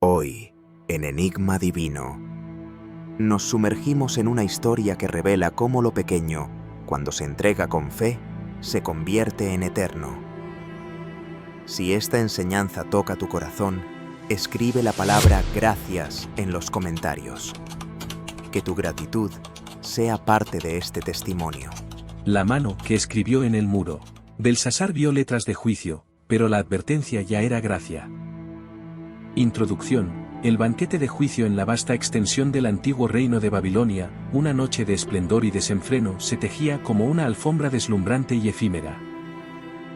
Hoy, en Enigma Divino, nos sumergimos en una historia que revela cómo lo pequeño, cuando se entrega con fe, se convierte en eterno. Si esta enseñanza toca tu corazón, escribe la palabra gracias en los comentarios. Que tu gratitud sea parte de este testimonio. La mano que escribió en el muro. Belsasar vio letras de juicio, pero la advertencia ya era gracia. Introducción. El banquete de juicio en la vasta extensión del antiguo reino de Babilonia, una noche de esplendor y desenfreno se tejía como una alfombra deslumbrante y efímera.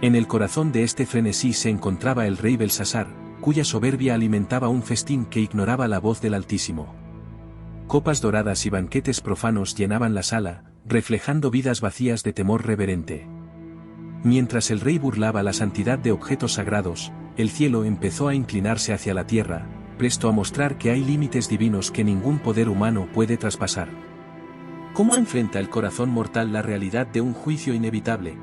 En el corazón de este frenesí se encontraba el rey Belsasar, cuya soberbia alimentaba un festín que ignoraba la voz del Altísimo. Copas doradas y banquetes profanos llenaban la sala, reflejando vidas vacías de temor reverente. Mientras el rey burlaba la santidad de objetos sagrados, el cielo empezó a inclinarse hacia la tierra, presto a mostrar que hay límites divinos que ningún poder humano puede traspasar. ¿Cómo enfrenta el corazón mortal la realidad de un juicio inevitable?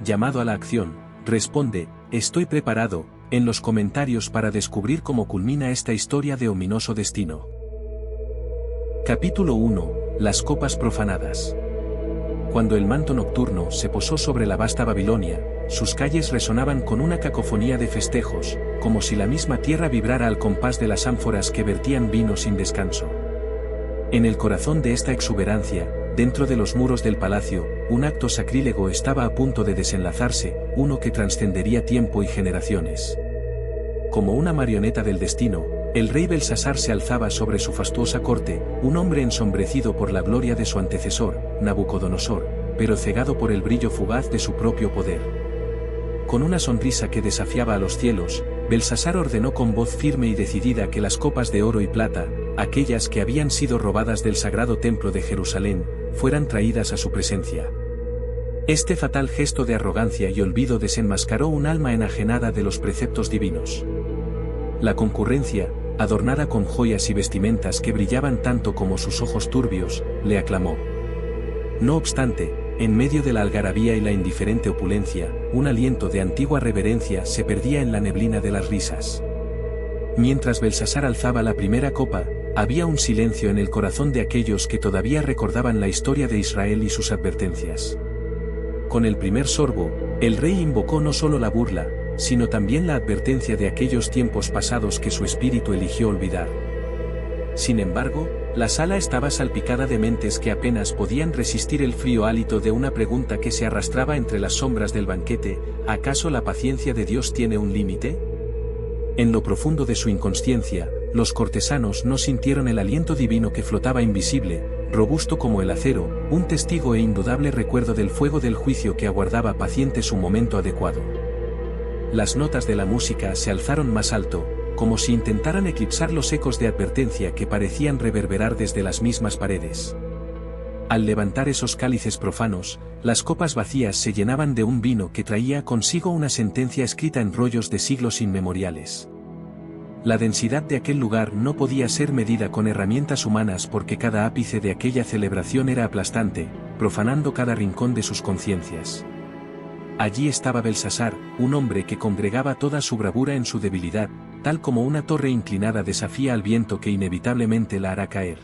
Llamado a la acción, responde, estoy preparado, en los comentarios para descubrir cómo culmina esta historia de ominoso destino. Capítulo 1. Las copas profanadas. Cuando el manto nocturno se posó sobre la vasta Babilonia, sus calles resonaban con una cacofonía de festejos, como si la misma tierra vibrara al compás de las ánforas que vertían vino sin descanso. En el corazón de esta exuberancia, dentro de los muros del palacio, un acto sacrílego estaba a punto de desenlazarse, uno que trascendería tiempo y generaciones. Como una marioneta del destino, el rey Belsasar se alzaba sobre su fastuosa corte, un hombre ensombrecido por la gloria de su antecesor, Nabucodonosor, pero cegado por el brillo fugaz de su propio poder. Con una sonrisa que desafiaba a los cielos, Belsasar ordenó con voz firme y decidida que las copas de oro y plata, aquellas que habían sido robadas del sagrado templo de Jerusalén, fueran traídas a su presencia. Este fatal gesto de arrogancia y olvido desenmascaró un alma enajenada de los preceptos divinos. La concurrencia, adornada con joyas y vestimentas que brillaban tanto como sus ojos turbios, le aclamó. No obstante, en medio de la algarabía y la indiferente opulencia, un aliento de antigua reverencia se perdía en la neblina de las risas. Mientras Belsasar alzaba la primera copa, había un silencio en el corazón de aquellos que todavía recordaban la historia de Israel y sus advertencias. Con el primer sorbo, el rey invocó no solo la burla, sino también la advertencia de aquellos tiempos pasados que su espíritu eligió olvidar. Sin embargo, la sala estaba salpicada de mentes que apenas podían resistir el frío hálito de una pregunta que se arrastraba entre las sombras del banquete: ¿acaso la paciencia de Dios tiene un límite? En lo profundo de su inconsciencia, los cortesanos no sintieron el aliento divino que flotaba invisible, robusto como el acero, un testigo e indudable recuerdo del fuego del juicio que aguardaba paciente su momento adecuado. Las notas de la música se alzaron más alto, como si intentaran eclipsar los ecos de advertencia que parecían reverberar desde las mismas paredes. Al levantar esos cálices profanos, las copas vacías se llenaban de un vino que traía consigo una sentencia escrita en rollos de siglos inmemoriales. La densidad de aquel lugar no podía ser medida con herramientas humanas porque cada ápice de aquella celebración era aplastante, profanando cada rincón de sus conciencias. Allí estaba Belsasar, un hombre que congregaba toda su bravura en su debilidad, tal como una torre inclinada desafía al viento que inevitablemente la hará caer.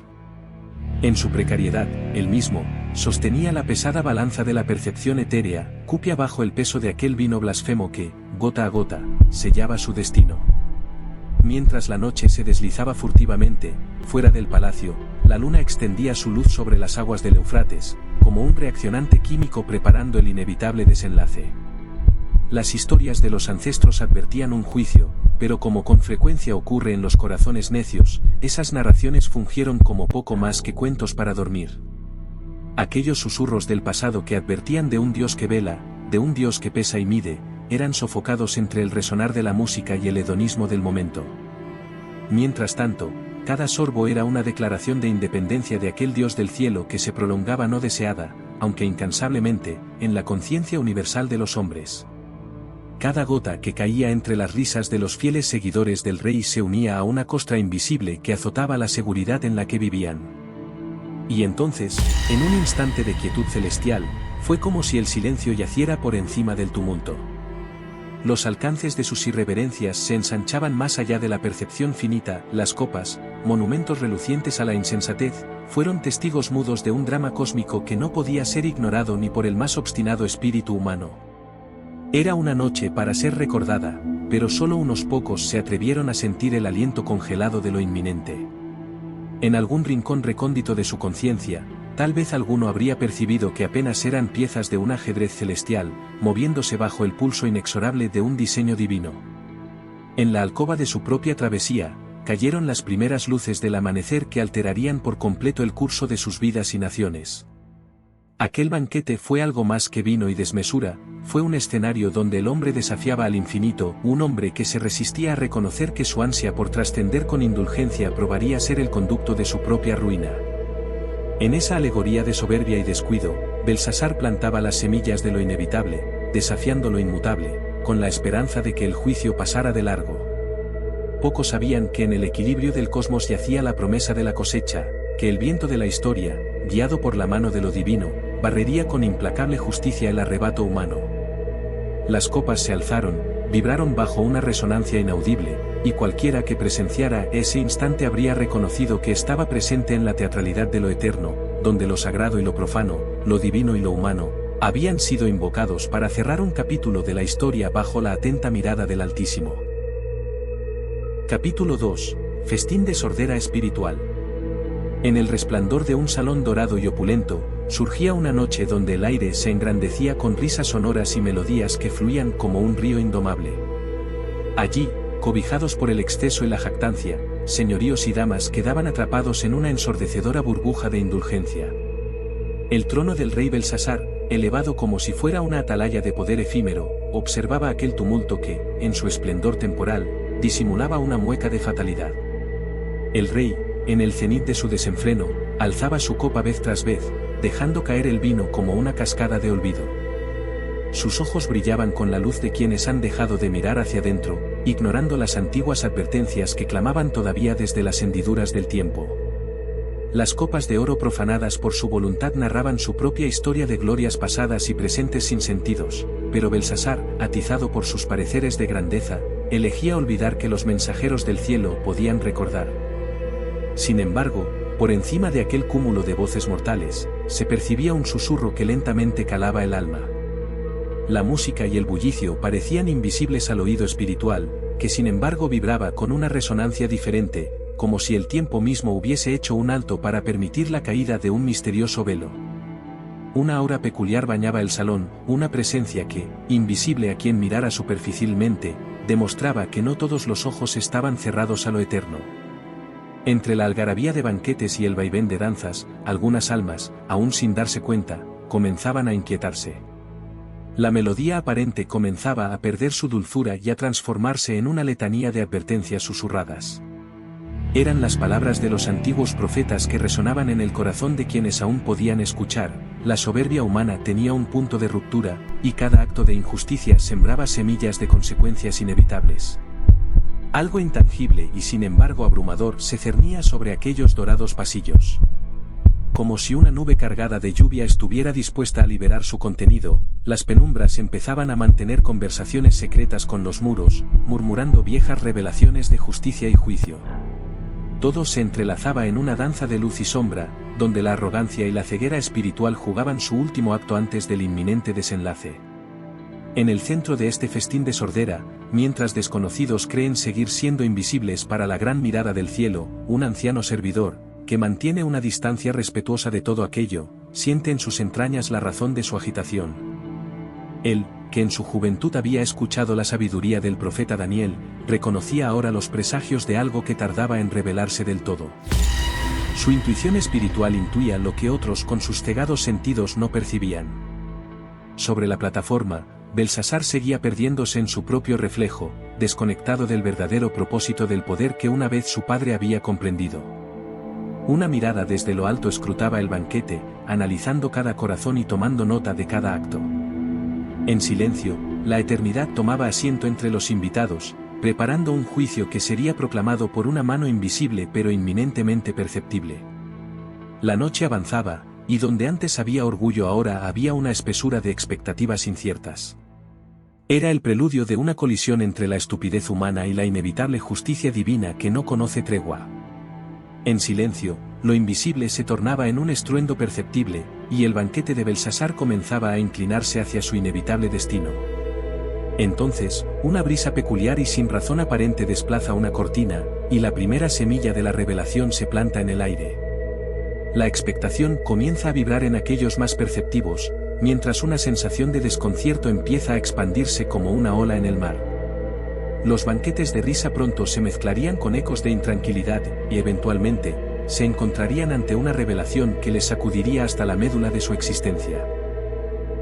En su precariedad, él mismo, sostenía la pesada balanza de la percepción etérea, cupia bajo el peso de aquel vino blasfemo que, gota a gota, sellaba su destino. Mientras la noche se deslizaba furtivamente, fuera del palacio, la luna extendía su luz sobre las aguas del Éufrates, como un reaccionante químico preparando el inevitable desenlace. Las historias de los ancestros advertían un juicio, pero como con frecuencia ocurre en los corazones necios, esas narraciones fungieron como poco más que cuentos para dormir. Aquellos susurros del pasado que advertían de un Dios que vela, de un Dios que pesa y mide, eran sofocados entre el resonar de la música y el hedonismo del momento. Mientras tanto, cada sorbo era una declaración de independencia de aquel Dios del cielo que se prolongaba no deseada, aunque incansablemente, en la conciencia universal de los hombres. Cada gota que caía entre las risas de los fieles seguidores del rey se unía a una costra invisible que azotaba la seguridad en la que vivían. Y entonces, en un instante de quietud celestial, fue como si el silencio yaciera por encima del tumulto. los alcances de sus irreverencias se ensanchaban más allá de la percepción finita. Las copas, monumentos relucientes a la insensatez, fueron testigos mudos de un drama cósmico que no podía ser ignorado ni por el más obstinado espíritu humano. Era una noche para ser recordada, pero solo unos pocos se atrevieron a sentir el aliento congelado de lo inminente. En algún rincón recóndito de su conciencia, tal vez alguno habría percibido que apenas eran piezas de un ajedrez celestial, moviéndose bajo el pulso inexorable de un diseño divino. En la alcoba de su propia travesía, cayeron las primeras luces del amanecer que alterarían por completo el curso de sus vidas y naciones. Aquel banquete fue algo más que vino y desmesura, fue un escenario donde el hombre desafiaba al infinito, un hombre que se resistía a reconocer que su ansia por trascender con indulgencia probaría ser el conducto de su propia ruina. En esa alegoría de soberbia y descuido, Belsasar plantaba las semillas de lo inevitable, desafiando lo inmutable, con la esperanza de que el juicio pasara de largo. Pocos sabían que en el equilibrio del cosmos yacía la promesa de la cosecha, que el viento de la historia, guiado por la mano de lo divino, barrería con implacable justicia el arrebato humano. Las copas se alzaron, vibraron bajo una resonancia inaudible, y cualquiera que presenciara ese instante habría reconocido que estaba presente en la teatralidad de lo eterno, donde lo sagrado y lo profano, lo divino y lo humano, habían sido invocados para cerrar un capítulo de la historia bajo la atenta mirada del Altísimo. Capítulo 2. Festín de sordera espiritual. En el resplandor de un salón dorado y opulento, surgía una noche donde el aire se engrandecía con risas sonoras y melodías que fluían como un río indomable. Allí, cobijados por el exceso y la jactancia, señoríos y damas quedaban atrapados en una ensordecedora burbuja de indulgencia. El trono del rey Belsasar, elevado como si fuera una atalaya de poder efímero, observaba aquel tumulto que, en su esplendor temporal, disimulaba una mueca de fatalidad. El rey, en el cenit de su desenfreno, alzaba su copa vez tras vez, dejando caer el vino como una cascada de olvido. Sus ojos brillaban con la luz de quienes han dejado de mirar hacia adentro, ignorando las antiguas advertencias que clamaban todavía desde las hendiduras del tiempo. Las copas de oro profanadas por su voluntad narraban su propia historia de glorias pasadas y presentes sin sentidos, pero Belsasar, atizado por sus pareceres de grandeza, elegía olvidar que los mensajeros del cielo podían recordar. Sin embargo, por encima de aquel cúmulo de voces mortales, se percibía un susurro que lentamente calaba el alma. La música y el bullicio parecían invisibles al oído espiritual, que sin embargo vibraba con una resonancia diferente, como si el tiempo mismo hubiese hecho un alto para permitir la caída de un misterioso velo. Una aura peculiar bañaba el salón, una presencia que, invisible a quien mirara superficialmente, demostraba que no todos los ojos estaban cerrados a lo eterno. Entre la algarabía de banquetes y el vaivén de danzas, algunas almas, aún sin darse cuenta, comenzaban a inquietarse. La melodía aparente comenzaba a perder su dulzura y a transformarse en una letanía de advertencias susurradas. Eran las palabras de los antiguos profetas que resonaban en el corazón de quienes aún podían escuchar. La soberbia humana tenía un punto de ruptura, y cada acto de injusticia sembraba semillas de consecuencias inevitables. Algo intangible y sin embargo abrumador se cernía sobre aquellos dorados pasillos. Como si una nube cargada de lluvia estuviera dispuesta a liberar su contenido, las penumbras empezaban a mantener conversaciones secretas con los muros, murmurando viejas revelaciones de justicia y juicio. Todo se entrelazaba en una danza de luz y sombra, donde la arrogancia y la ceguera espiritual jugaban su último acto antes del inminente desenlace. En el centro de este festín de sordera, mientras desconocidos creen seguir siendo invisibles para la gran mirada del cielo, un anciano servidor, que mantiene una distancia respetuosa de todo aquello, siente en sus entrañas la razón de su agitación. Él, que en su juventud había escuchado la sabiduría del profeta Daniel, reconocía ahora los presagios de algo que tardaba en revelarse del todo. Su intuición espiritual intuía lo que otros con sus cegados sentidos no percibían. Sobre la plataforma, Belsasar seguía perdiéndose en su propio reflejo, desconectado del verdadero propósito del poder que una vez su padre había comprendido. Una mirada desde lo alto escrutaba el banquete, analizando cada corazón y tomando nota de cada acto. En silencio, la eternidad tomaba asiento entre los invitados, preparando un juicio que sería proclamado por una mano invisible pero inminentemente perceptible. La noche avanzaba, y donde antes había orgullo ahora había una espesura de expectativas inciertas. Era el preludio de una colisión entre la estupidez humana y la inevitable justicia divina que no conoce tregua. En silencio, lo invisible se tornaba en un estruendo perceptible, y el banquete de Belsasar comenzaba a inclinarse hacia su inevitable destino. Entonces, una brisa peculiar y sin razón aparente desplaza una cortina, y la primera semilla de la revelación se planta en el aire. La expectación comienza a vibrar en aquellos más perceptivos, mientras una sensación de desconcierto empieza a expandirse como una ola en el mar. Los banquetes de risa pronto se mezclarían con ecos de intranquilidad, y eventualmente, se encontrarían ante una revelación que les sacudiría hasta la médula de su existencia.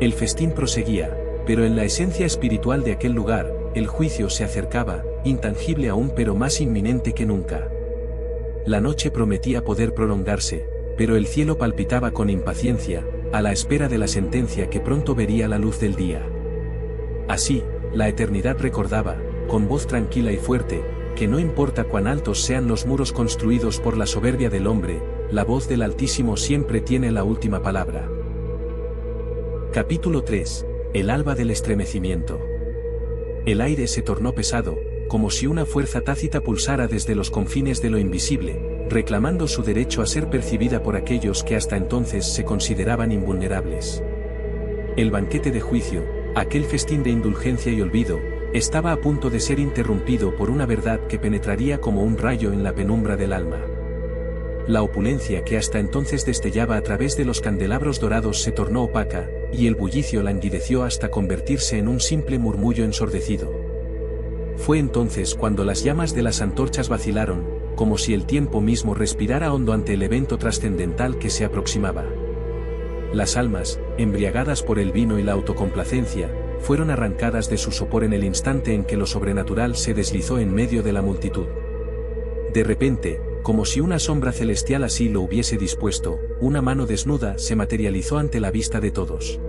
El festín proseguía, pero en la esencia espiritual de aquel lugar, el juicio se acercaba, intangible aún pero más inminente que nunca. La noche prometía poder prolongarse, pero el cielo palpitaba con impaciencia, a la espera de la sentencia que pronto vería la luz del día. Así, la eternidad recordaba, con voz tranquila y fuerte, que no importa cuán altos sean los muros construidos por la soberbia del hombre, la voz del Altísimo siempre tiene la última palabra. Capítulo 3. El alba del estremecimiento. El aire se tornó pesado, como si una fuerza tácita pulsara desde los confines de lo invisible, reclamando su derecho a ser percibida por aquellos que hasta entonces se consideraban invulnerables. El banquete de juicio, aquel festín de indulgencia y olvido, estaba a punto de ser interrumpido por una verdad que penetraría como un rayo en la penumbra del alma. La opulencia que hasta entonces destellaba a través de los candelabros dorados se tornó opaca, y el bullicio languideció hasta convertirse en un simple murmullo ensordecido. Fue entonces cuando las llamas de las antorchas vacilaron, como si el tiempo mismo respirara hondo ante el evento trascendental que se aproximaba. Las almas, embriagadas por el vino y la autocomplacencia, fueron arrancadas de su sopor en el instante en que lo sobrenatural se deslizó en medio de la multitud. De repente, como si una sombra celestial así lo hubiese dispuesto, una mano desnuda se materializó ante la vista de todos.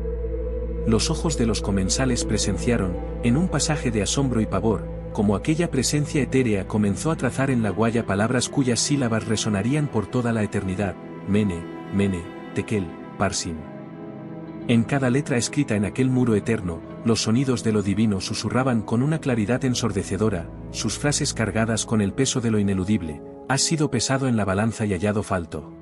Los ojos de los comensales presenciaron, en un pasaje de asombro y pavor, como aquella presencia etérea comenzó a trazar en la guaya palabras cuyas sílabas resonarían por toda la eternidad: Mene, Mene, Tekel, Parsin. En cada letra escrita en aquel muro eterno, los sonidos de lo divino susurraban con una claridad ensordecedora, sus frases cargadas con el peso de lo ineludible: has sido pesado en la balanza y hallado falto.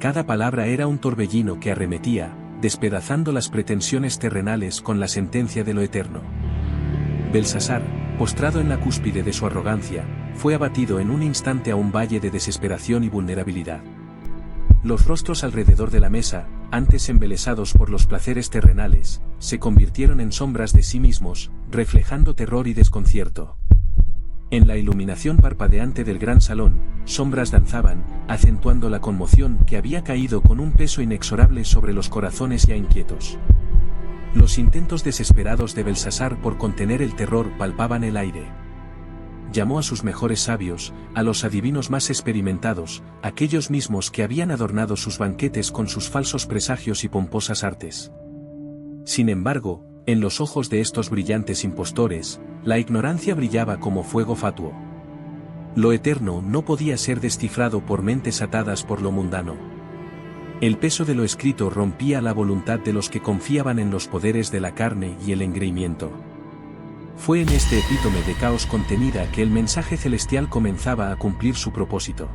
Cada palabra era un torbellino que arremetía, despedazando las pretensiones terrenales con la sentencia de lo eterno. Belsasar, postrado en la cúspide de su arrogancia, fue abatido en un instante a un valle de desesperación y vulnerabilidad. Los rostros alrededor de la mesa, antes embelesados por los placeres terrenales, se convirtieron en sombras de sí mismos, reflejando terror y desconcierto. En la iluminación parpadeante del gran salón, sombras danzaban, acentuando la conmoción que había caído con un peso inexorable sobre los corazones ya inquietos. Los intentos desesperados de Belsasar por contener el terror palpaban el aire. Llamó a sus mejores sabios, a los adivinos más experimentados, aquellos mismos que habían adornado sus banquetes con sus falsos presagios y pomposas artes. Sin embargo, en los ojos de estos brillantes impostores, la ignorancia brillaba como fuego fatuo. Lo eterno no podía ser descifrado por mentes atadas por lo mundano. El peso de lo escrito rompía la voluntad de los que confiaban en los poderes de la carne y el engreimiento. Fue en este epítome de caos contenida que el mensaje celestial comenzaba a cumplir su propósito.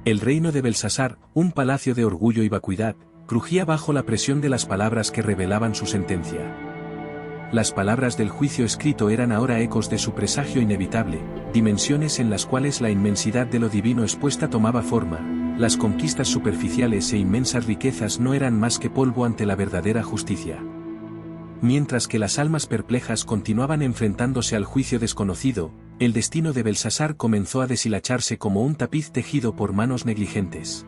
El reino de Belsasar, un palacio de orgullo y vacuidad, crujía bajo la presión de las palabras que revelaban su sentencia. Las palabras del juicio escrito eran ahora ecos de su presagio inevitable, dimensiones en las cuales la inmensidad de lo divino expuesta tomaba forma, las conquistas superficiales e inmensas riquezas no eran más que polvo ante la verdadera justicia. Mientras que las almas perplejas continuaban enfrentándose al juicio desconocido, el destino de Belsasar comenzó a deshilacharse como un tapiz tejido por manos negligentes.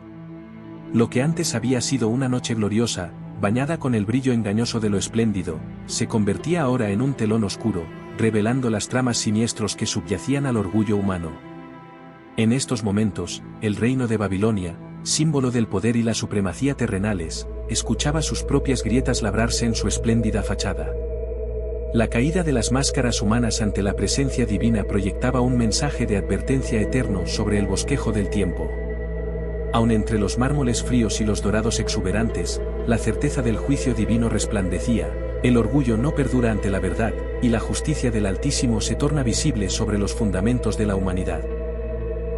Lo que antes había sido una noche gloriosa, bañada con el brillo engañoso de lo espléndido, se convertía ahora en un telón oscuro, revelando las tramas siniestros que subyacían al orgullo humano. En estos momentos, el reino de Babilonia, símbolo del poder y la supremacía terrenales, escuchaba sus propias grietas labrarse en su espléndida fachada. La caída de las máscaras humanas ante la presencia divina proyectaba un mensaje de advertencia eterno sobre el bosquejo del tiempo. Aun entre los mármoles fríos y los dorados exuberantes, la certeza del juicio divino resplandecía, El orgullo no perdura ante la verdad, y la justicia del Altísimo se torna visible sobre los fundamentos de la humanidad.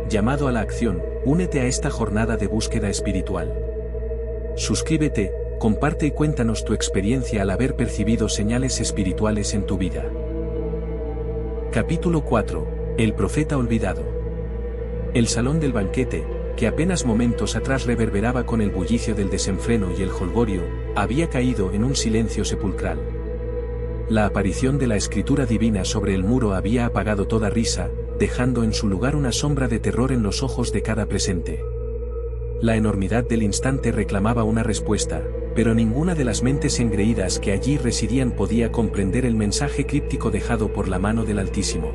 Llamado a la acción, únete a esta jornada de búsqueda espiritual. Suscríbete, comparte y cuéntanos tu experiencia al haber percibido señales espirituales en tu vida. Capítulo 4. El profeta olvidado. El salón del banquete, que apenas momentos atrás reverberaba con el bullicio del desenfreno y el jolgorio, había caído en un silencio sepulcral. La aparición de la escritura divina sobre el muro había apagado toda risa, dejando en su lugar una sombra de terror en los ojos de cada presente. La enormidad del instante reclamaba una respuesta, pero ninguna de las mentes engreídas que allí residían podía comprender el mensaje críptico dejado por la mano del Altísimo.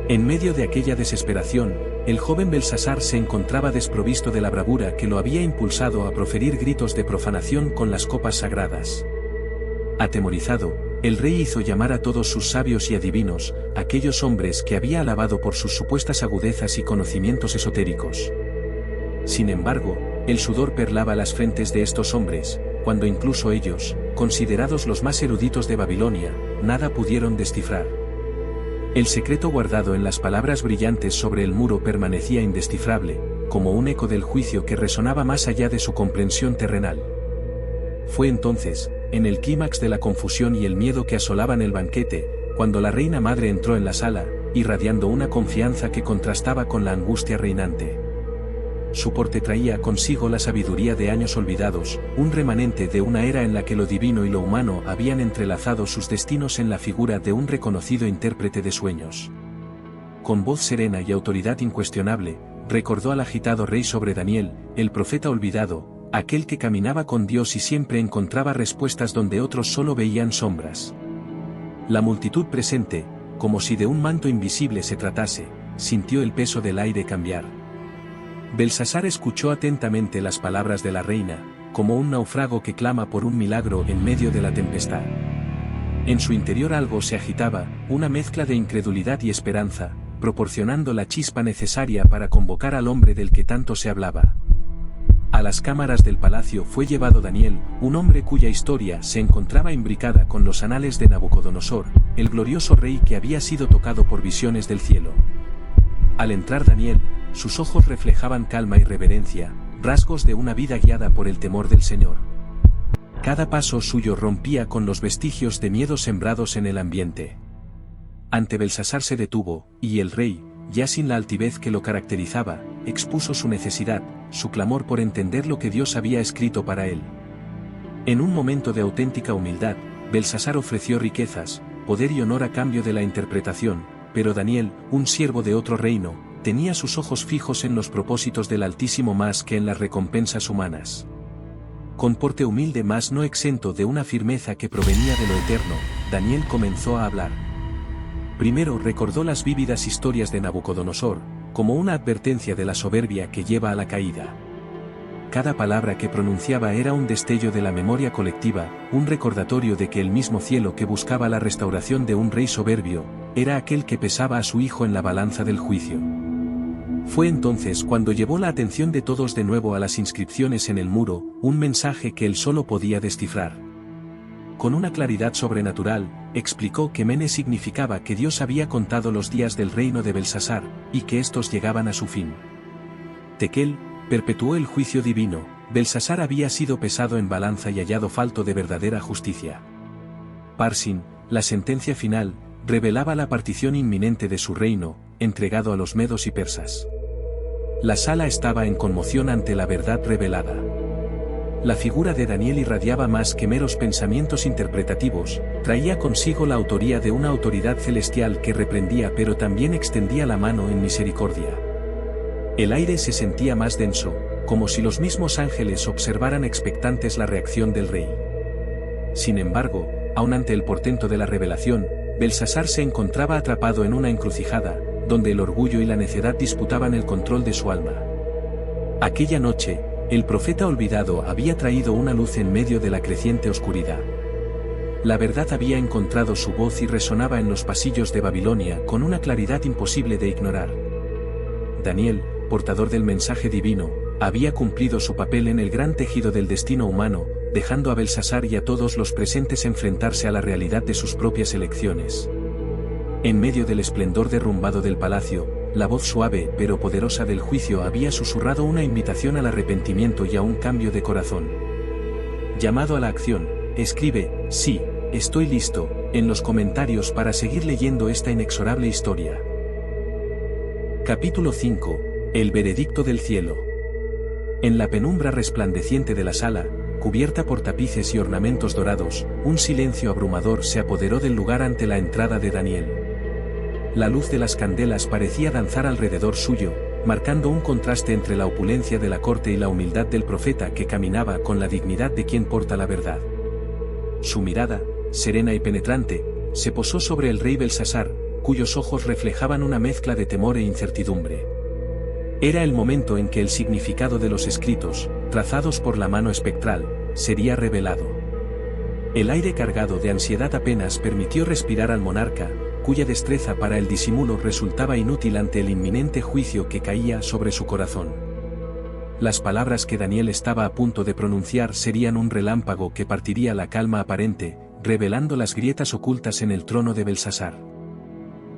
En medio de aquella desesperación, el joven Belsasar se encontraba desprovisto de la bravura que lo había impulsado a proferir gritos de profanación con las copas sagradas. Atemorizado, el rey hizo llamar a todos sus sabios y adivinos, aquellos hombres que había alabado por sus supuestas agudezas y conocimientos esotéricos. Sin embargo, el sudor perlaba las frentes de estos hombres, cuando incluso ellos, considerados los más eruditos de Babilonia, nada pudieron descifrar. El secreto guardado en las palabras brillantes sobre el muro permanecía indescifrable, como un eco del juicio que resonaba más allá de su comprensión terrenal. Fue entonces, en el clímax de la confusión y el miedo que asolaban el banquete, cuando la reina madre entró en la sala, irradiando una confianza que contrastaba con la angustia reinante. Su porte traía consigo la sabiduría de años olvidados, un remanente de una era en la que lo divino y lo humano habían entrelazado sus destinos en la figura de un reconocido intérprete de sueños. Con voz serena y autoridad incuestionable, recordó al agitado rey sobre Daniel, el profeta olvidado, aquel que caminaba con Dios y siempre encontraba respuestas donde otros solo veían sombras. La multitud presente, como si de un manto invisible se tratase, sintió el peso del aire cambiar. Belsasar escuchó atentamente las palabras de la reina, como un náufrago que clama por un milagro en medio de la tempestad. En su interior algo se agitaba, una mezcla de incredulidad y esperanza, proporcionando la chispa necesaria para convocar al hombre del que tanto se hablaba. A las cámaras del palacio fue llevado Daniel, un hombre cuya historia se encontraba imbricada con los anales de Nabucodonosor, el glorioso rey que había sido tocado por visiones del cielo. Al entrar Daniel, sus ojos reflejaban calma y reverencia, rasgos de una vida guiada por el temor del Señor. Cada paso suyo rompía con los vestigios de miedo sembrados en el ambiente. Ante Belsasar se detuvo, y el rey, ya sin la altivez que lo caracterizaba, expuso su necesidad, su clamor por entender lo que Dios había escrito para él. En un momento de auténtica humildad, Belsasar ofreció riquezas, poder y honor a cambio de la interpretación, pero Daniel, un siervo de otro reino, tenía sus ojos fijos en los propósitos del Altísimo más que en las recompensas humanas. Con porte humilde más no exento de una firmeza que provenía de lo eterno, Daniel comenzó a hablar. Primero recordó las vívidas historias de Nabucodonosor, como una advertencia de la soberbia que lleva a la caída. Cada palabra que pronunciaba era un destello de la memoria colectiva, un recordatorio de que el mismo cielo que buscaba la restauración de un rey soberbio, era aquel que pesaba a su hijo en la balanza del juicio. Fue entonces cuando llevó la atención de todos de nuevo a las inscripciones en el muro, un mensaje que él solo podía descifrar. Con una claridad sobrenatural, explicó que Mene significaba que Dios había contado los días del reino de Belsasar, y que estos llegaban a su fin. Tekel perpetuó el juicio divino, Belsasar había sido pesado en balanza y hallado falto de verdadera justicia. Parsin, la sentencia final, revelaba la partición inminente de su reino, entregado a los medos y persas. La sala estaba en conmoción ante la verdad revelada. La figura de Daniel irradiaba más que meros pensamientos interpretativos, traía consigo la autoría de una autoridad celestial que reprendía pero también extendía la mano en misericordia. El aire se sentía más denso, como si los mismos ángeles observaran expectantes la reacción del rey. Sin embargo, aun ante el portento de la revelación, Belsasar se encontraba atrapado en una encrucijada, donde el orgullo y la necedad disputaban el control de su alma. Aquella noche, el profeta olvidado había traído una luz en medio de la creciente oscuridad. La verdad había encontrado su voz y resonaba en los pasillos de Babilonia con una claridad imposible de ignorar. Daniel, portador del mensaje divino, había cumplido su papel en el gran tejido del destino humano, dejando a Belsasar y a todos los presentes enfrentarse a la realidad de sus propias elecciones. En medio del esplendor derrumbado del palacio, la voz suave pero poderosa del juicio había susurrado una invitación al arrepentimiento y a un cambio de corazón. Llamado a la acción, escribe, sí, estoy listo, en los comentarios para seguir leyendo esta inexorable historia. Capítulo 5. El veredicto del cielo. En la penumbra resplandeciente de la sala, cubierta por tapices y ornamentos dorados, un silencio abrumador se apoderó del lugar ante la entrada de Daniel. La luz de las candelas parecía danzar alrededor suyo, marcando un contraste entre la opulencia de la corte y la humildad del profeta que caminaba con la dignidad de quien porta la verdad. Su mirada, serena y penetrante, se posó sobre el rey Belsasar, cuyos ojos reflejaban una mezcla de temor e incertidumbre. Era el momento en que el significado de los escritos, trazados por la mano espectral, sería revelado. El aire cargado de ansiedad apenas permitió respirar al monarca, cuya destreza para el disimulo resultaba inútil ante el inminente juicio que caía sobre su corazón. Las palabras que Daniel estaba a punto de pronunciar serían un relámpago que partiría la calma aparente, revelando las grietas ocultas en el trono de Belsasar.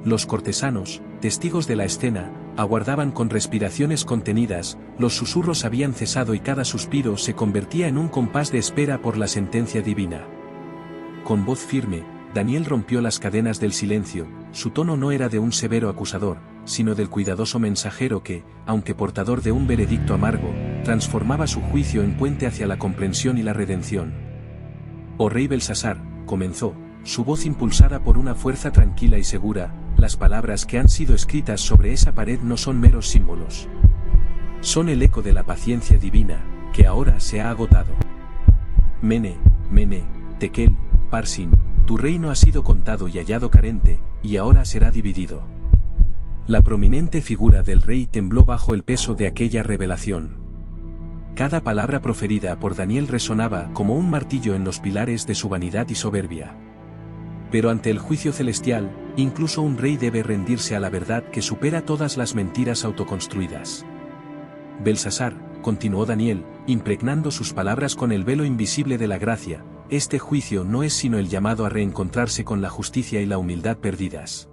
Los cortesanos, testigos de la escena, aguardaban con respiraciones contenidas, los susurros habían cesado y cada suspiro se convertía en un compás de espera por la sentencia divina. Con voz firme, Daniel rompió las cadenas del silencio. Su tono no era de un severo acusador, sino del cuidadoso mensajero que, aunque portador de un veredicto amargo, transformaba su juicio en puente hacia la comprensión y la redención. «Oh rey Belsasar», comenzó, su voz impulsada por una fuerza tranquila y segura, las palabras que han sido escritas sobre esa pared no son meros símbolos. Son el eco de la paciencia divina, que ahora se ha agotado. Mene, Tekel, Parsin, tu reino ha sido contado y hallado carente, y ahora será dividido. La prominente figura del rey tembló bajo el peso de aquella revelación. Cada palabra proferida por Daniel resonaba como un martillo en los pilares de su vanidad y soberbia. Pero ante el juicio celestial, incluso un rey debe rendirse a la verdad que supera todas las mentiras autoconstruidas. Belsasar, continuó Daniel, impregnando sus palabras con el velo invisible de la gracia, este juicio no es sino el llamado a reencontrarse con la justicia y la humildad perdidas.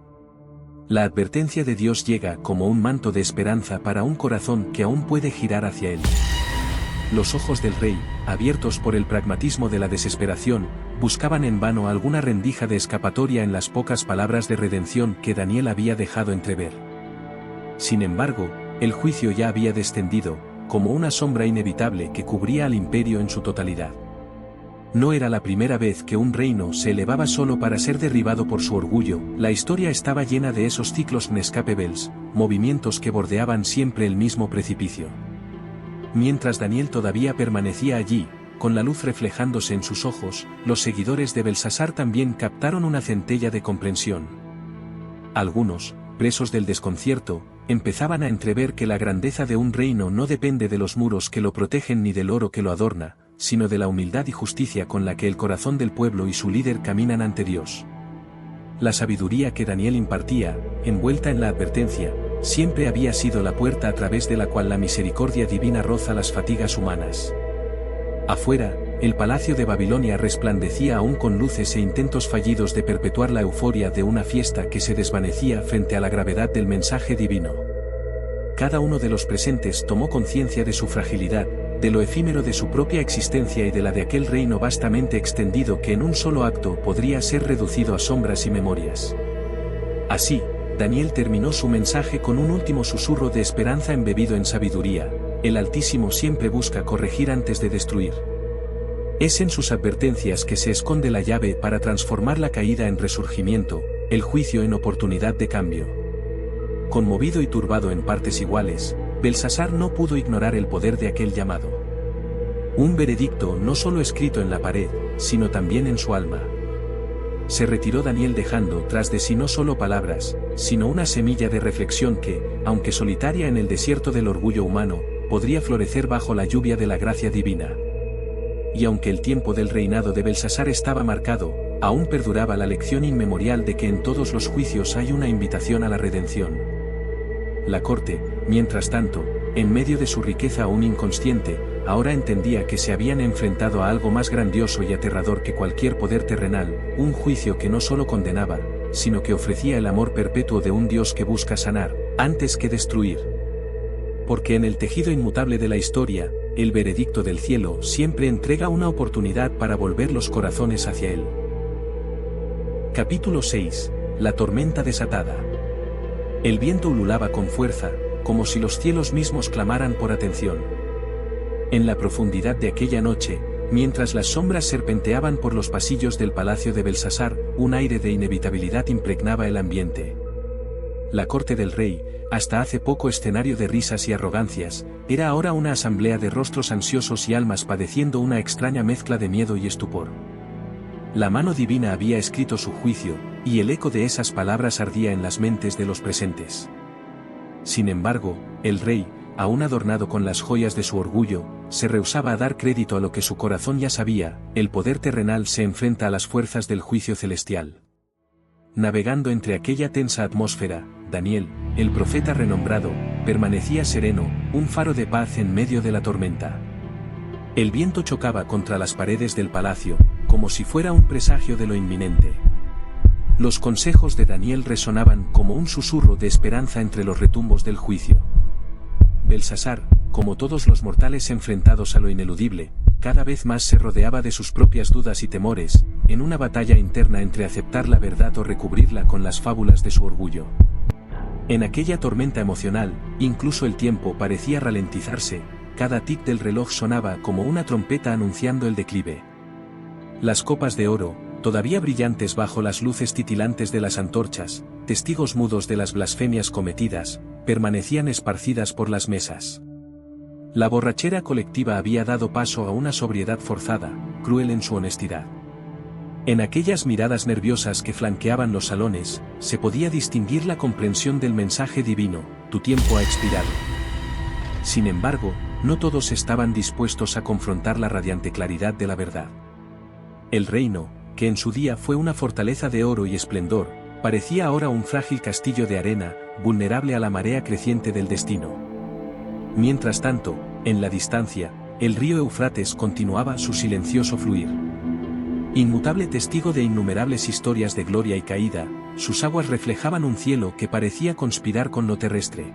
La advertencia de Dios llega como un manto de esperanza para un corazón que aún puede girar hacia él. Los ojos del rey, abiertos por el pragmatismo de la desesperación, buscaban en vano alguna rendija de escapatoria en las pocas palabras de redención que Daniel había dejado entrever. Sin embargo, el juicio ya había descendido, como una sombra inevitable que cubría al imperio en su totalidad. No era la primera vez que un reino se elevaba solo para ser derribado por su orgullo, la historia estaba llena de esos ciclos inescapables, movimientos que bordeaban siempre el mismo precipicio. Mientras Daniel todavía permanecía allí, con la luz reflejándose en sus ojos, los seguidores de Belsasar también captaron una centella de comprensión. Algunos, presos del desconcierto, empezaban a entrever que la grandeza de un reino no depende de los muros que lo protegen ni del oro que lo adorna, sino de la humildad y justicia con la que el corazón del pueblo y su líder caminan ante Dios. La sabiduría que Daniel impartía, envuelta en la advertencia, siempre había sido la puerta a través de la cual la misericordia divina roza las fatigas humanas. Afuera, el palacio de Babilonia resplandecía aún con luces e intentos fallidos de perpetuar la euforia de una fiesta que se desvanecía frente a la gravedad del mensaje divino. Cada uno de los presentes tomó conciencia de su fragilidad, de lo efímero de su propia existencia y de la de aquel reino vastamente extendido que en un solo acto podría ser reducido a sombras y memorias. Así, Daniel terminó su mensaje con un último susurro de esperanza embebido en sabiduría: el Altísimo siempre busca corregir antes de destruir. Es en sus advertencias que se esconde la llave para transformar la caída en resurgimiento, el juicio en oportunidad de cambio. Conmovido y turbado en partes iguales, Belsasar no pudo ignorar el poder de aquel llamado. Un veredicto no solo escrito en la pared, sino también en su alma. Se retiró Daniel dejando tras de sí no solo palabras, sino una semilla de reflexión que, aunque solitaria en el desierto del orgullo humano, podría florecer bajo la lluvia de la gracia divina. Y aunque el tiempo del reinado de Belsasar estaba marcado, aún perduraba la lección inmemorial de que en todos los juicios hay una invitación a la redención. La corte, mientras tanto, en medio de su riqueza aún inconsciente, ahora entendía que se habían enfrentado a algo más grandioso y aterrador que cualquier poder terrenal, un juicio que no solo condenaba, sino que ofrecía el amor perpetuo de un Dios que busca sanar, antes que destruir. Porque en el tejido inmutable de la historia, el veredicto del cielo siempre entrega una oportunidad para volver los corazones hacia él. Capítulo 6. La tormenta desatada. El viento ululaba con fuerza, como si los cielos mismos clamaran por atención. En la profundidad de aquella noche, mientras las sombras serpenteaban por los pasillos del palacio de Belsasar, un aire de inevitabilidad impregnaba el ambiente. La corte del rey, hasta hace poco escenario de risas y arrogancias, era ahora una asamblea de rostros ansiosos y almas padeciendo una extraña mezcla de miedo y estupor. La mano divina había escrito su juicio, y el eco de esas palabras ardía en las mentes de los presentes. Sin embargo, el rey, aún adornado con las joyas de su orgullo, se rehusaba a dar crédito a lo que su corazón ya sabía: el poder terrenal se enfrenta a las fuerzas del juicio celestial. Navegando entre aquella tensa atmósfera, Daniel, el profeta renombrado, permanecía sereno, un faro de paz en medio de la tormenta. El viento chocaba contra las paredes del palacio, como si fuera un presagio de lo inminente. Los consejos de Daniel resonaban como un susurro de esperanza entre los retumbos del juicio. Belsasar, como todos los mortales enfrentados a lo ineludible, cada vez más se rodeaba de sus propias dudas y temores, en una batalla interna entre aceptar la verdad o recubrirla con las fábulas de su orgullo. En aquella tormenta emocional, incluso el tiempo parecía ralentizarse, cada tic del reloj sonaba como una trompeta anunciando el declive. Las copas de oro, todavía brillantes bajo las luces titilantes de las antorchas, testigos mudos de las blasfemias cometidas, permanecían esparcidas por las mesas. La borrachera colectiva había dado paso a una sobriedad forzada, cruel en su honestidad. En aquellas miradas nerviosas que flanqueaban los salones, se podía distinguir la comprensión del mensaje divino: tu tiempo ha expirado. Sin embargo, no todos estaban dispuestos a confrontar la radiante claridad de la verdad. El reino, que en su día fue una fortaleza de oro y esplendor, parecía ahora un frágil castillo de arena, vulnerable a la marea creciente del destino. Mientras tanto, en la distancia, el río Éufrates continuaba su silencioso fluir. Inmutable testigo de innumerables historias de gloria y caída, sus aguas reflejaban un cielo que parecía conspirar con lo terrestre.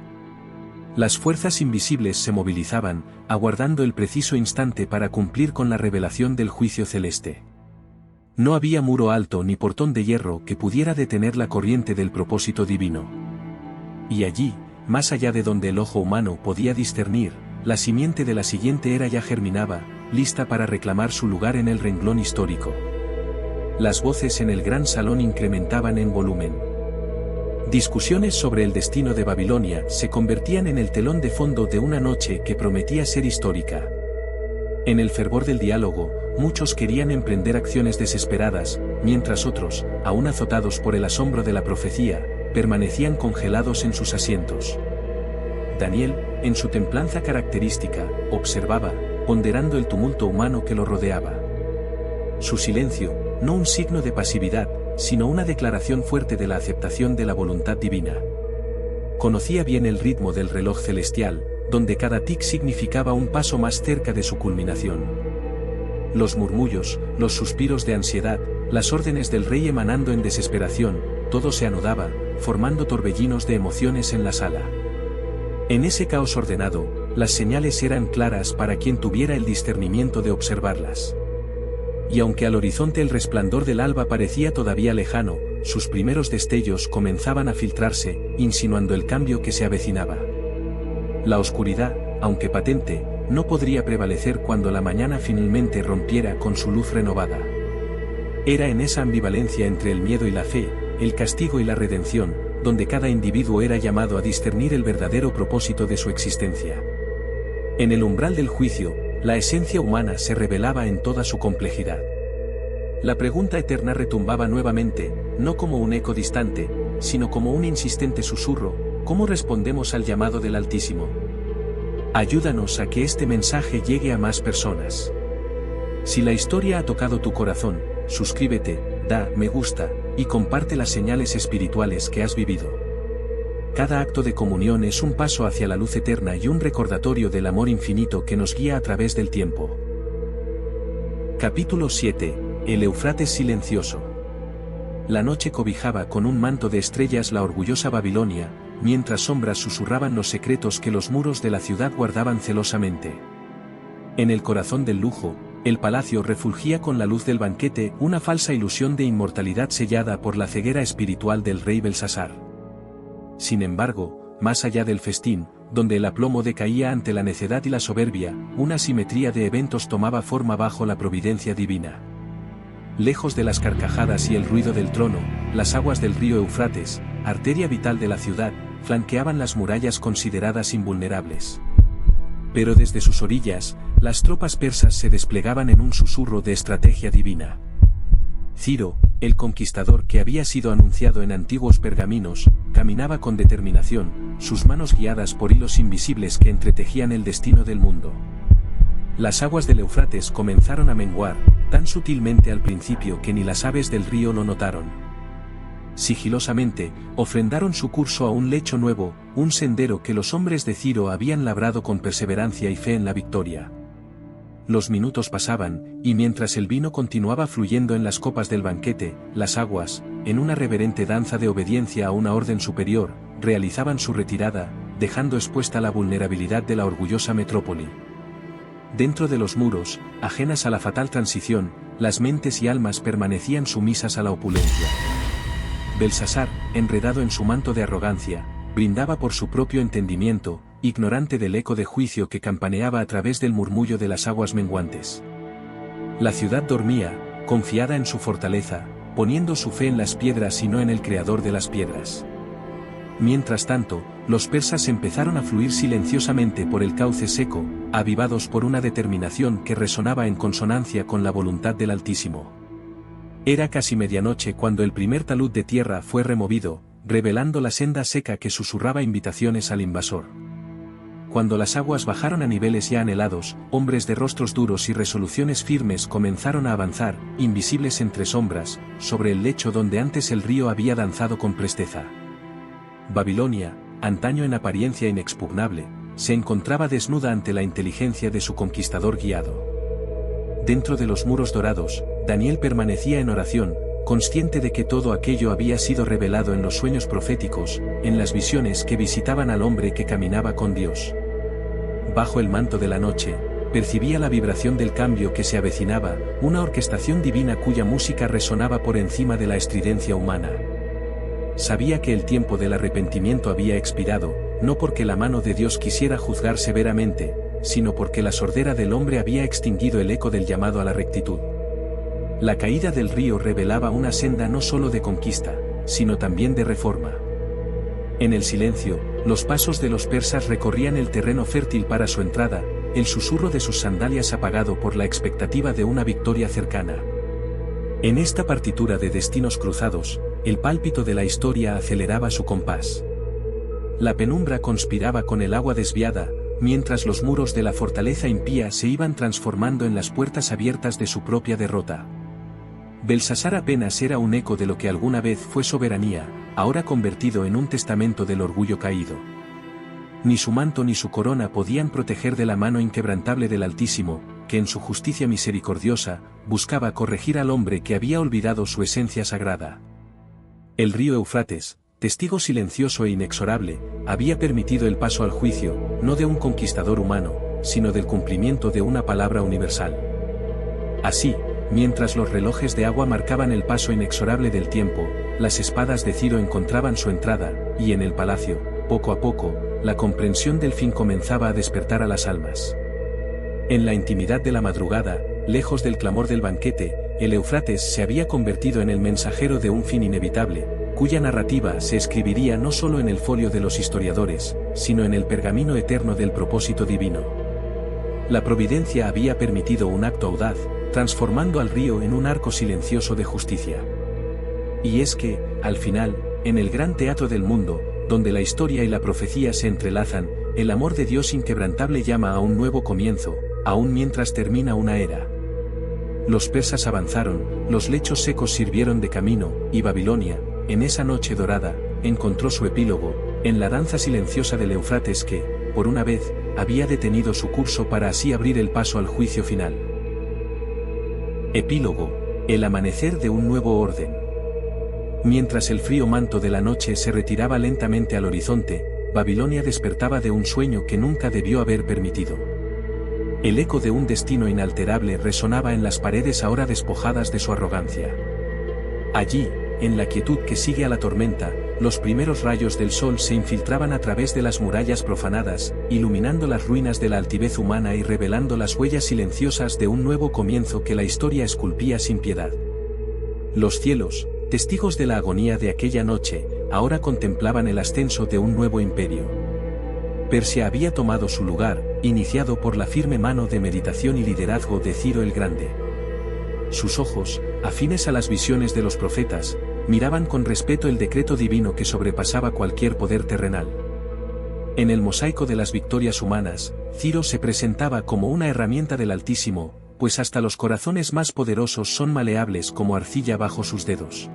Las fuerzas invisibles se movilizaban, aguardando el preciso instante para cumplir con la revelación del juicio celeste. No había muro alto ni portón de hierro que pudiera detener la corriente del propósito divino. Y allí, más allá de donde el ojo humano podía discernir, la simiente de la siguiente era ya germinaba, lista para reclamar su lugar en el renglón histórico. Las voces en el gran salón incrementaban en volumen. Discusiones sobre el destino de Babilonia se convertían en el telón de fondo de una noche que prometía ser histórica. En el fervor del diálogo, muchos querían emprender acciones desesperadas, mientras otros, aún azotados por el asombro de la profecía, permanecían congelados en sus asientos. Daniel, en su templanza característica, observaba, ponderando el tumulto humano que lo rodeaba. Su silencio, no un signo de pasividad, sino una declaración fuerte de la aceptación de la voluntad divina. Conocía bien el ritmo del reloj celestial, donde cada tic significaba un paso más cerca de su culminación. Los murmullos, los suspiros de ansiedad, las órdenes del rey emanando en desesperación, todo se anudaba, formando torbellinos de emociones en la sala. En ese caos ordenado, las señales eran claras para quien tuviera el discernimiento de observarlas. Y aunque al horizonte el resplandor del alba parecía todavía lejano, sus primeros destellos comenzaban a filtrarse, insinuando el cambio que se avecinaba. La oscuridad, aunque patente, no podría prevalecer cuando la mañana finalmente rompiera con su luz renovada. Era en esa ambivalencia entre el miedo y la fe, el castigo y la redención, donde cada individuo era llamado a discernir el verdadero propósito de su existencia. En el umbral del juicio, la esencia humana se revelaba en toda su complejidad. La pregunta eterna retumbaba nuevamente, no como un eco distante, sino como un insistente susurro: ¿cómo respondemos al llamado del Altísimo? Ayúdanos a que este mensaje llegue a más personas. Si la historia ha tocado tu corazón, suscríbete, da me gusta, y comparte las señales espirituales que has vivido. cada acto de comunión es un paso hacia la luz eterna y un recordatorio del amor infinito que nos guía a través del tiempo. Capítulo 7. El Éufrates silencioso. La noche cobijaba con un manto de estrellas la orgullosa Babilonia, mientras sombras susurraban los secretos que los muros de la ciudad guardaban celosamente. En el corazón del lujo, el palacio refulgía con la luz del banquete, una falsa ilusión de inmortalidad sellada por la ceguera espiritual del rey Belsasar. Sin embargo, más allá del festín, donde el aplomo decaía ante la necedad y la soberbia, una simetría de eventos tomaba forma bajo la providencia divina. Lejos de las carcajadas y el ruido del trono, las aguas del río Éufrates, arteria vital de la ciudad, flanqueaban las murallas consideradas invulnerables. Pero desde sus orillas, las tropas persas se desplegaban en un susurro de estrategia divina. Ciro, el conquistador que había sido anunciado en antiguos pergaminos, caminaba con determinación, sus manos guiadas por hilos invisibles que entretejían el destino del mundo. Las aguas del Éufrates comenzaron a menguar, tan sutilmente al principio que ni las aves del río lo notaron. Sigilosamente, ofrendaron su curso a un lecho nuevo, un sendero que los hombres de Ciro habían labrado con perseverancia y fe en la victoria. Los minutos pasaban, y mientras el vino continuaba fluyendo en las copas del banquete, las aguas, en una reverente danza de obediencia a una orden superior, realizaban su retirada, dejando expuesta la vulnerabilidad de la orgullosa metrópoli. Dentro de los muros, ajenas a la fatal transición, las mentes y almas permanecían sumisas a la opulencia. Belsasar, enredado en su manto de arrogancia, brindaba por su propio entendimiento, ignorante del eco de juicio que campaneaba a través del murmullo de las aguas menguantes. La ciudad dormía, confiada en su fortaleza, poniendo su fe en las piedras y no en el creador de las piedras. Mientras tanto, los persas empezaron a fluir silenciosamente por el cauce seco, avivados por una determinación que resonaba en consonancia con la voluntad del Altísimo. Era casi medianoche cuando el primer talud de tierra fue removido, revelando la senda seca que susurraba invitaciones al invasor. Cuando las aguas bajaron a niveles ya anhelados, hombres de rostros duros y resoluciones firmes comenzaron a avanzar, invisibles entre sombras, sobre el lecho donde antes el río había danzado con presteza. Babilonia, antaño en apariencia inexpugnable, se encontraba desnuda ante la inteligencia de su conquistador guiado. Dentro de los muros dorados, Daniel permanecía en oración, consciente de que todo aquello había sido revelado en los sueños proféticos, en las visiones que visitaban al hombre que caminaba con Dios. Bajo el manto de la noche, percibía la vibración del cambio que se avecinaba, una orquestación divina cuya música resonaba por encima de la estridencia humana. Sabía que el tiempo del arrepentimiento había expirado, no porque la mano de Dios quisiera juzgar severamente, sino porque la sordera del hombre había extinguido el eco del llamado a la rectitud. La caída del río revelaba una senda no solo de conquista, sino también de reforma. En el silencio, los pasos de los persas recorrían el terreno fértil para su entrada, el susurro de sus sandalias apagado por la expectativa de una victoria cercana. En esta partitura de destinos cruzados, el pálpito de la historia aceleraba su compás. La penumbra conspiraba con el agua desviada, mientras los muros de la fortaleza impía se iban transformando en las puertas abiertas de su propia derrota. Belsasar apenas era un eco de lo que alguna vez fue soberanía, ahora convertido en un testamento del orgullo caído. Ni su manto ni su corona podían proteger de la mano inquebrantable del Altísimo, que en su justicia misericordiosa, buscaba corregir al hombre que había olvidado su esencia sagrada. El río Éufrates, testigo silencioso e inexorable, había permitido el paso al juicio, no de un conquistador humano, sino del cumplimiento de una palabra universal. Así, mientras los relojes de agua marcaban el paso inexorable del tiempo, las espadas de Ciro encontraban su entrada, y en el palacio, poco a poco, la comprensión del fin comenzaba a despertar a las almas. En la intimidad de la madrugada, lejos del clamor del banquete, el Éufrates se había convertido en el mensajero de un fin inevitable, cuya narrativa se escribiría no solo en el folio de los historiadores, sino en el pergamino eterno del propósito divino. La providencia había permitido un acto audaz, transformando al río en un arco silencioso de justicia. Y es que, al final, en el gran teatro del mundo, donde la historia y la profecía se entrelazan, el amor de Dios inquebrantable llama a un nuevo comienzo, aún mientras termina una era. Los persas avanzaron, los lechos secos sirvieron de camino, y Babilonia, en esa noche dorada, encontró su epílogo, en la danza silenciosa del Éufrates que, por una vez, había detenido su curso para así abrir el paso al juicio final. Epílogo: el amanecer de un nuevo orden. Mientras el frío manto de la noche se retiraba lentamente al horizonte, Babilonia despertaba de un sueño que nunca debió haber permitido. El eco de un destino inalterable resonaba en las paredes ahora despojadas de su arrogancia. Allí, en la quietud que sigue a la tormenta, los primeros rayos del sol se infiltraban a través de las murallas profanadas, iluminando las ruinas de la altivez humana y revelando las huellas silenciosas de un nuevo comienzo que la historia esculpía sin piedad. Los cielos, testigos de la agonía de aquella noche, ahora contemplaban el ascenso de un nuevo imperio. Persia había tomado su lugar, iniciado por la firme mano de meditación y liderazgo de Ciro el Grande. Sus ojos, afines a las visiones de los profetas, miraban con respeto el decreto divino que sobrepasaba cualquier poder terrenal. En el mosaico de las victorias humanas, Ciro se presentaba como una herramienta del Altísimo, pues hasta los corazones más poderosos son maleables como arcilla bajo sus dedos.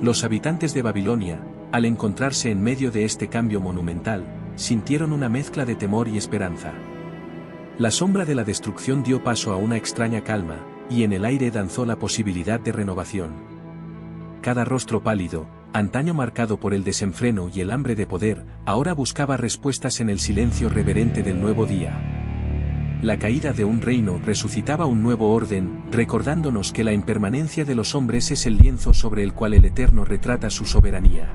Los habitantes de Babilonia, al encontrarse en medio de este cambio monumental, sintieron una mezcla de temor y esperanza. La sombra de la destrucción dio paso a una extraña calma, y en el aire danzó la posibilidad de renovación. Cada rostro pálido, antaño marcado por el desenfreno y el hambre de poder, ahora buscaba respuestas en el silencio reverente del nuevo día. La caída de un reino resucitaba un nuevo orden, recordándonos que la impermanencia de los hombres es el lienzo sobre el cual el Eterno retrata su soberanía.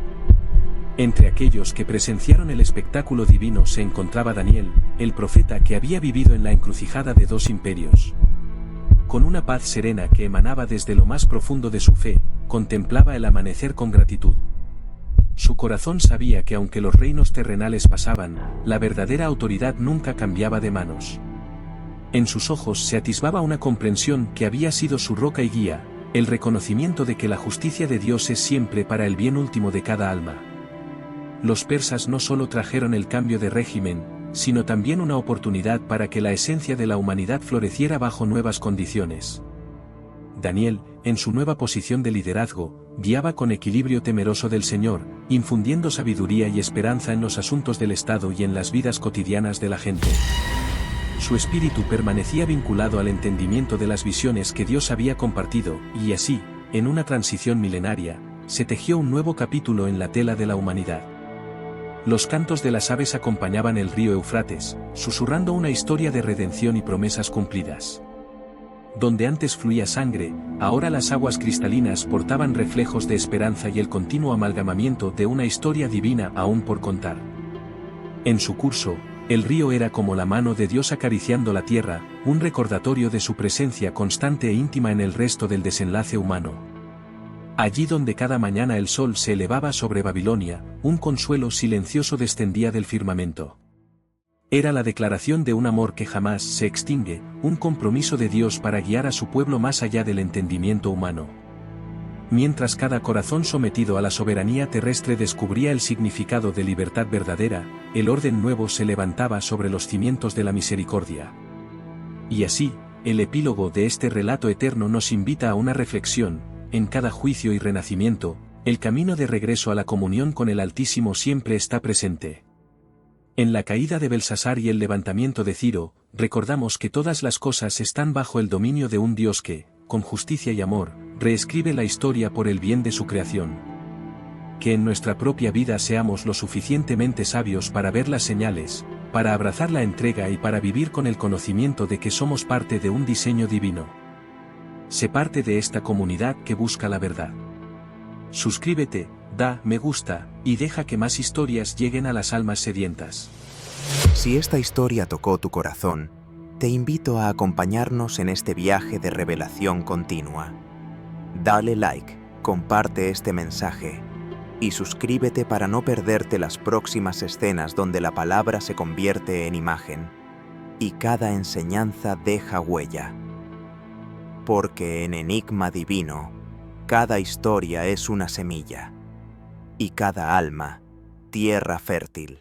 Entre aquellos que presenciaron el espectáculo divino se encontraba Daniel, el profeta que había vivido en la encrucijada de dos imperios. Con una paz serena que emanaba desde lo más profundo de su fe, contemplaba el amanecer con gratitud. Su corazón sabía que aunque los reinos terrenales pasaban, la verdadera autoridad nunca cambiaba de manos. En sus ojos se atisbaba una comprensión que había sido su roca y guía, el reconocimiento de que la justicia de Dios es siempre para el bien último de cada alma. Los persas no solo trajeron el cambio de régimen, sino también una oportunidad para que la esencia de la humanidad floreciera bajo nuevas condiciones. Daniel, en su nueva posición de liderazgo, guiaba con equilibrio temeroso del Señor, infundiendo sabiduría y esperanza en los asuntos del Estado y en las vidas cotidianas de la gente. Su espíritu permanecía vinculado al entendimiento de las visiones que Dios había compartido, y así, en una transición milenaria, se tejió un nuevo capítulo en la tela de la humanidad. Los cantos de las aves acompañaban el río Éufrates, susurrando una historia de redención y promesas cumplidas. Donde antes fluía sangre, ahora las aguas cristalinas portaban reflejos de esperanza y el continuo amalgamamiento de una historia divina aún por contar. En su curso, el río era como la mano de Dios acariciando la tierra, un recordatorio de su presencia constante e íntima en el resto del desenlace humano. Allí donde cada mañana el sol se elevaba sobre Babilonia, un consuelo silencioso descendía del firmamento. Era la declaración de un amor que jamás se extingue, un compromiso de Dios para guiar a su pueblo más allá del entendimiento humano. Mientras cada corazón sometido a la soberanía terrestre descubría el significado de libertad verdadera, el orden nuevo se levantaba sobre los cimientos de la misericordia. Y así, el epílogo de este relato eterno nos invita a una reflexión. En cada juicio y renacimiento, el camino de regreso a la comunión con el Altísimo siempre está presente. En la caída de Belsasar y el levantamiento de Ciro, recordamos que todas las cosas están bajo el dominio de un Dios que, con justicia y amor, reescribe la historia por el bien de su creación. Que en nuestra propia vida seamos lo suficientemente sabios para ver las señales, para abrazar la entrega y para vivir con el conocimiento de que somos parte de un diseño divino. Sé parte de esta comunidad que busca la verdad. Suscríbete, da me gusta, y deja que más historias lleguen a las almas sedientas. Si esta historia tocó tu corazón, te invito a acompañarnos en este viaje de revelación continua. Dale like, comparte este mensaje, y suscríbete para no perderte las próximas escenas donde la palabra se convierte en imagen, y cada enseñanza deja huella. Porque en Enigma Divino, cada historia es una semilla, y cada alma, tierra fértil.